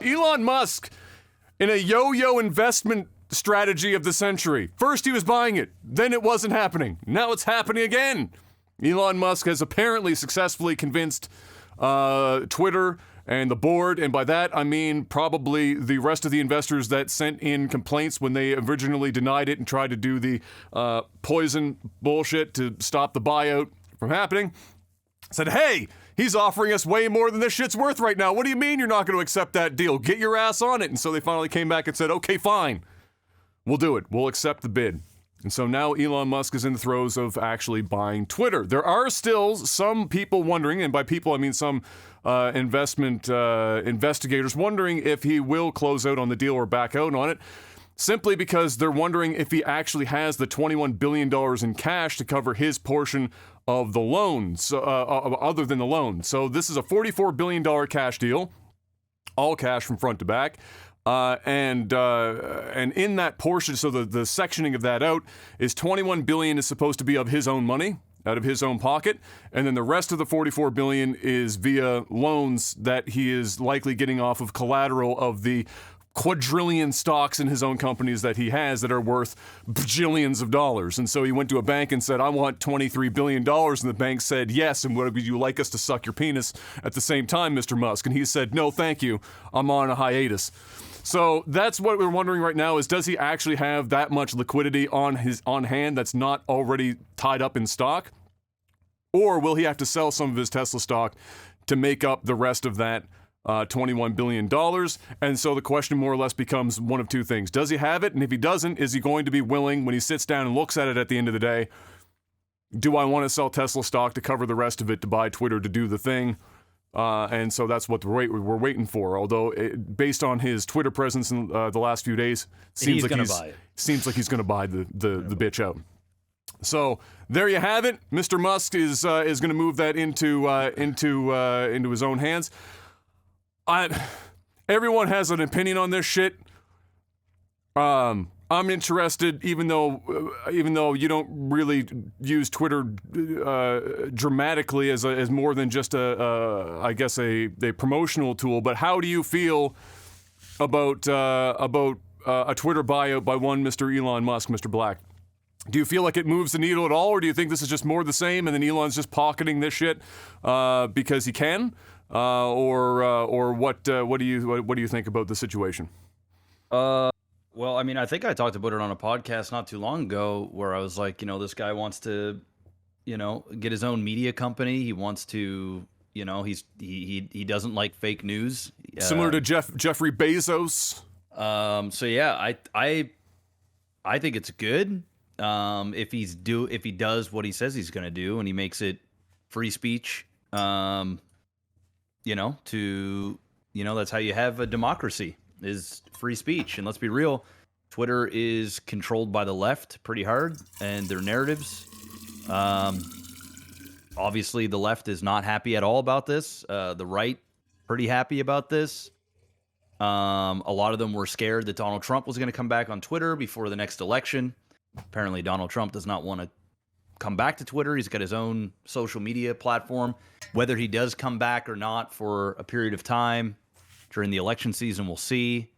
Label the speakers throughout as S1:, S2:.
S1: Elon Musk, in a yo-yo investment strategy of the century. First he was buying it, then it wasn't happening. Now it's happening again. Elon Musk has apparently successfully convinced Twitter and the board, and by that I mean probably the rest of the investors that sent in complaints when they originally denied it and tried to do the poison bullshit to stop the buyout from happening, said, hey, he's offering us way more than this shit's worth right now. What do you mean you're not going to accept that deal? Get your ass on it. And so they finally came back and said, okay, fine. We'll do it. We'll accept the bid. And so now Elon Musk is in the throes of actually buying Twitter. There are still some people wondering, and by people I mean some investment investigators wondering if he will close out on the deal or back out on it, simply because they're wondering if he actually has the $21 billion in cash to cover his portion of the loans, other than the loan. So this is a $44 billion cash deal, all cash from front to back. And in that portion, so the sectioning of that out is $21 billion is supposed to be of his own money, out of his own pocket, and then the rest of the $44 billion is via loans that he is likely getting off of collateral of the quadrillion stocks in his own companies that he has that are worth bajillions of dollars. And so he went to a bank and said, I want $23 billion. And the bank said, yes. And would you like us to suck your penis at the same time, Mr. Musk? And he said, no, thank you. I'm on a hiatus. So that's what we're wondering right now is, does he actually have that much liquidity on hand that's not already tied up in stock? Or will he have to sell some of his Tesla stock to make up the rest of that $21 billion? And so the question more or less becomes one of two things. Does he have it? And if he doesn't, is he going to be willing, when he sits down and looks at it at the end of the day, do I want to sell Tesla stock to cover the rest of it, to buy Twitter to do the thing? And so that's what we're waiting for. Although, based on his Twitter presence in the last few days, seems like he's going to buy the bitch out. So there you have it. Mr. Musk is going to move that into his own hands. Everyone has an opinion on this shit. I'm interested, even though you don't really use Twitter dramatically as more than just I guess a promotional tool. But how do you feel about a Twitter buyout by one Mr. Elon Musk, Mr. Black? Do you feel like it moves the needle at all, or do you think this is just more of the same, and then Elon's just pocketing this shit because he can, or what? What do you think about the situation?
S2: Well, I mean, I think I talked about it on a podcast not too long ago where I was like, this guy wants to, get his own media company. He wants to, he doesn't like fake news.
S1: Similar to Jeffrey Bezos.
S2: So yeah, I think it's good. If he does what he says he's going to do, and he makes it free speech, that's how you have a democracy, is free speech. And let's be real, Twitter is controlled by the left pretty hard and their narratives. Obviously the left is not happy at all about this. The right pretty happy about this. A lot of them were scared that Donald Trump was going to come back on Twitter before the next election. Apparently Donald Trump does not want to come back to Twitter. He's got his own social media platform. Whether he does come back or not for a period of time during the election season, we'll see.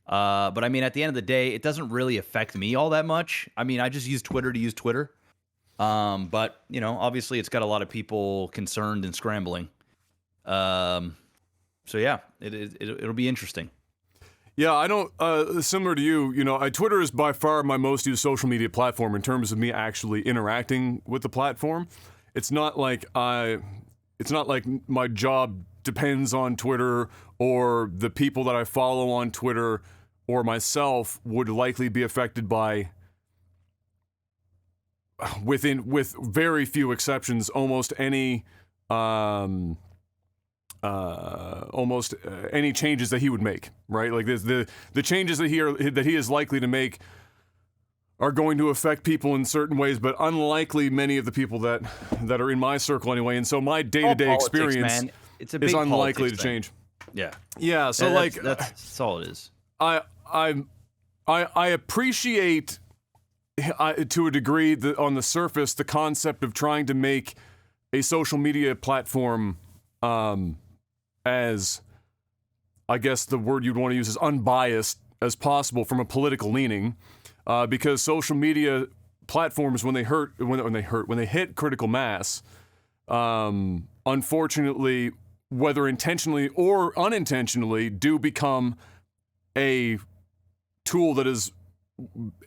S2: But I mean, at the end of the day, it doesn't really affect me all that much. I mean, I just use Twitter to use Twitter. But, obviously it's got a lot of people concerned and scrambling. So yeah, it'll be interesting.
S1: Yeah, I don't, similar to you, Twitter is by far my most used social media platform in terms of me actually interacting with the platform. It's not like my job depends on Twitter, or the people that I follow on Twitter or myself would likely be affected by, with very few exceptions, almost any changes that he would make, right? Like the changes that he is likely to make are going to affect people in certain ways, but unlikely many of the people that are in my circle anyway. And so my day-to-day experience is unlikely to change.
S2: Yeah.
S1: Yeah. So
S2: that's all it is.
S1: I appreciate to a degree on the surface the concept of trying to make a social media platform as I guess the word you'd want to use is unbiased as possible from a political leaning, because social media platforms, when they hit critical mass, unfortunately, whether intentionally or unintentionally, do become a tool that is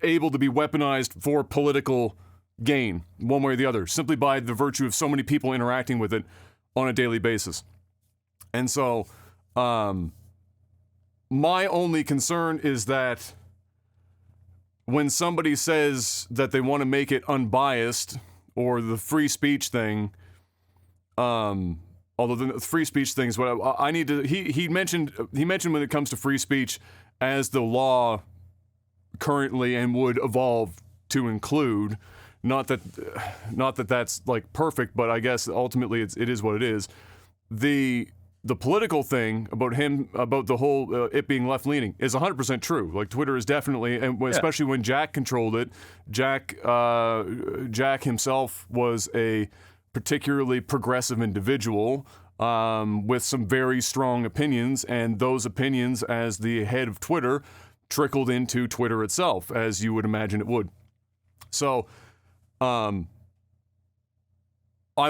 S1: able to be weaponized for political gain, one way or the other, simply by the virtue of so many people interacting with it on a daily basis. And so, my only concern is that when somebody says that they want to make it unbiased, or the free speech thing, although the free speech thing is what I need to. He mentioned when it comes to free speech as the law currently and would evolve to include. Not that that's like perfect, but I guess ultimately it is what it is. The political thing about the whole it being left leaning is 100% true. Like, Twitter is definitely, and especially when Jack controlled it. Jack himself was a particularly progressive individual with some very strong opinions, and those opinions, as the head of Twitter, trickled into Twitter itself, as you would imagine it would. So, I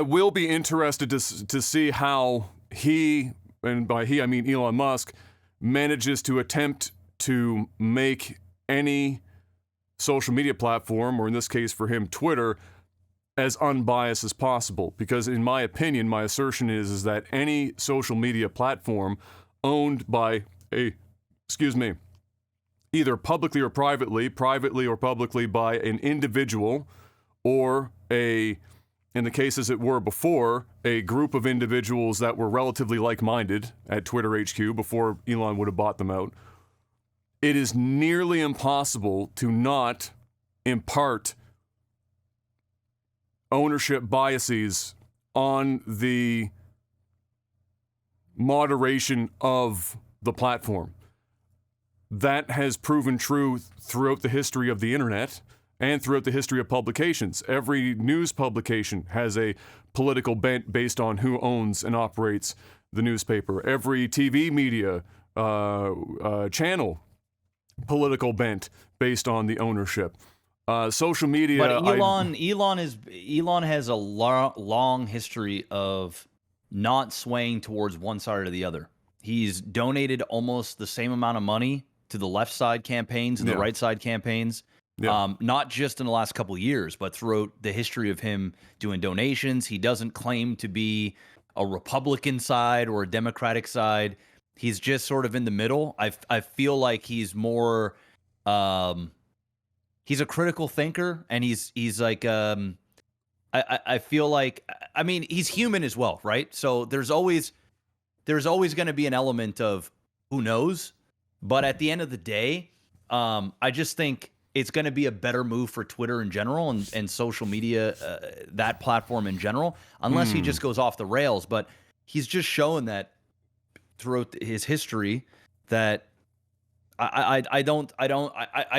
S1: will be interested to see how he, and by he I mean Elon Musk, manages to attempt to make any social media platform, or in this case for him, Twitter, as unbiased as possible. Because in my opinion, my assertion is that any social media platform owned by either publicly or privately or publicly by an individual, or in the case as it were before, a group of individuals that were relatively like-minded at Twitter HQ before Elon would have bought them out, it is nearly impossible to not impart ownership biases on the moderation of the platform. That has proven true throughout the history of the internet and throughout the history of publications. Every news publication has a political bent based on who owns and operates the newspaper. Every TV media channel, political bent based on the ownership. Social media.
S2: But Elon has a long history of not swaying towards one side or the other. He's donated almost the same amount of money to the left side campaigns and the right side campaigns. Yeah. Not just in the last couple of years, but throughout the history of him doing donations. He doesn't claim to be a Republican side or a Democratic side. He's just sort of in the middle. I feel like he's more, he's a critical thinker, and he's like, I feel like, I mean, he's human as well, right? So there's always going to be an element of who knows, but at the end of the day, I just think it's going to be a better move for Twitter in general and social media, that platform in general, unless he just goes off the rails. But he's just shown that throughout his history that I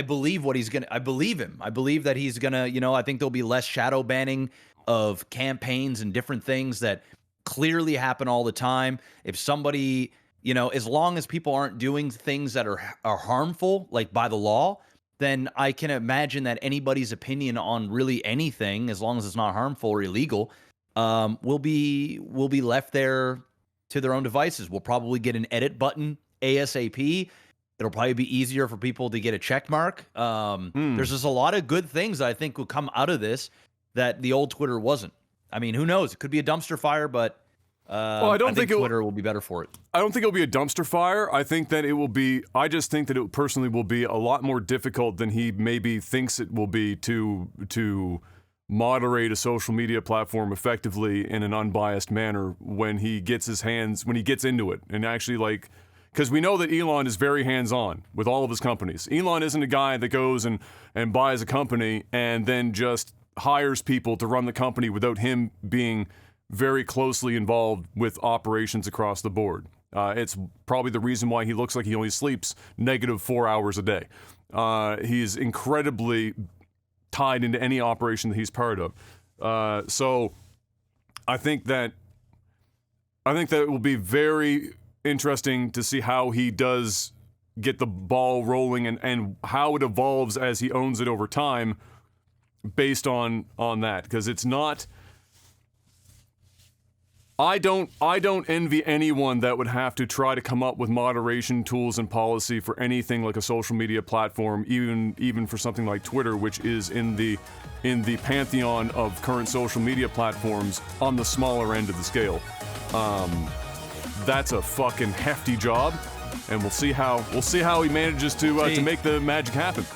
S2: believe what he's going to, I believe him. I believe that he's going to, I think there'll be less shadow banning of campaigns and different things that clearly happen all the time. If somebody, as long as people aren't doing things that are harmful, like by the law, then I can imagine that anybody's opinion on really anything, as long as it's not harmful or illegal, will be left there to their own devices. We'll probably get an edit button ASAP. It'll probably be easier for people to get a check mark. There's just a lot of good things that I think will come out of this that the old Twitter wasn't. I mean, who knows? It could be a dumpster fire, but I think Twitter will be better for it.
S1: I don't think it'll be a dumpster fire. I think that it will be. I just think that it personally will be a lot more difficult than he maybe thinks it will be to moderate a social media platform effectively in an unbiased manner when he gets into it, and actually because we know that Elon is very hands-on with all of his companies. Elon isn't a guy that goes and buys a company and then just hires people to run the company without him being very closely involved with operations across the board. It's probably the reason why he looks like he only sleeps -4 hours a day. He's incredibly tied into any operation that he's part of. So I think that it will be very, interesting to see how he does get the ball rolling and how it evolves as he owns it over time based on that, because it's not. I don't envy anyone that would have to try to come up with moderation tools and policy for anything like a social media platform, even for something like Twitter, which is in the pantheon of current social media platforms on the smaller end of the scale. That's a fucking hefty job, and we'll see how he manages to make the magic happen.